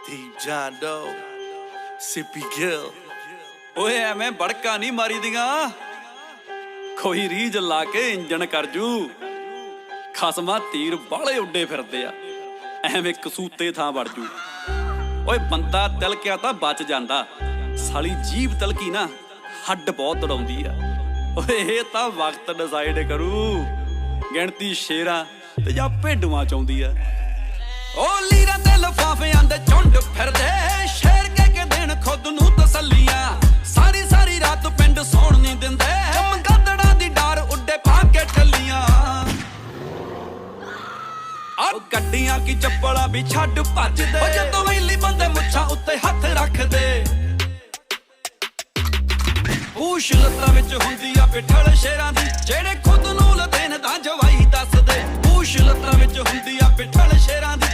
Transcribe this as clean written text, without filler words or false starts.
Deep John Doe, Sippy Gill। ਓਏ ਐਵੇਂ ਬੜਕਾ ਨਹੀਂ ਮਾਰੀ ਦੀਆਂ, ਕੋਈ ਰੀਝ ਲਾ ਕੇ ਇੰਜਣ ਕਰ ਜੂ। ਖਸਮਾ ਤੀਰ ਬਾਲੇ ਉੱਡੇ ਫਿਰਦੇ ਆ, ਐਵੇਂ ਕਸੂਤੇ ਥਾਂ ਵੜ ਜੂ। ਓਏ ਬੰਦਾ ਤਿਲਕਿਆ ਤਾਂ ਬਚ ਜਾਂਦਾ, ਸਾਲੀ ਜੀਭ ਤਿਲਕੀ ਨਾ ਹੱਡ ਬਹੁਤ ਦੜਾਉਂਦੀ ਆ। ਓਏ ਇਹ ਤਾਂ ਵਕਤ ਡਿਸਾਈਡ ਕਰੂ, ਗਿਣਤੀ ਸ਼ੇਰਾਂ ਤੇ ਜਾਂ ਭੇਡੂਆਂ ਚਾਉਂਦੀ ਆ। ਓ ਲੀਰਾਂ ਤੇ ਲਫਾਫਿਆਂ ਦੇ ਝੁੰਡ ਫਿਰਦੇ, ਸ਼ੇਰ ਕੇ ਦੇਣ ਖੁਦ ਨੂੰ ਤਸੱਲੀਆਂ। ਸਾਰੀ ਸਾਰੀ ਰਾਤ ਪਿੰਡ ਸੌਣ ਨਹੀਂ ਦਿੰਦੇ, ਚਮਗਾਦੜਾਂ ਦੀ ਡਾਰ ਉੱਡੇ ਪਾ ਕੇ ਟੱਲੀਆਂ। ਆ ਗੱਡੀਆਂ ਕੀ ਚੱਪਲਾਂ ਵੀ ਛੱਡ ਭੱਜਦੇ, ਜਦੋਂ ਵੈਲੀ ਬੰਦੇ ਮੁੱਛਾਂ ਉੱਤੇ ਹੱਥ ਰੱਖਦੇ। ਪੂਛ ਲੱਤਾਂ ਵਿੱਚ ਹੁੰਦੀ ਆ ਪਿੱਠਲ ਸ਼ੇਰਾਂ ਦੀ, ਜਿਹੜੇ ਖੁਦ ਨੂੰ ਲਦੇਨ ਦਾ ਜਵਾਈ ਦੱਸਦੇ। ਪੂਛ ਲੱਤਾਂ ਵਿੱਚ ਹੁੰਦੀ ਆ ਪਿੱਠਲ ਸ਼ੇਰਾਂ ਦੀ।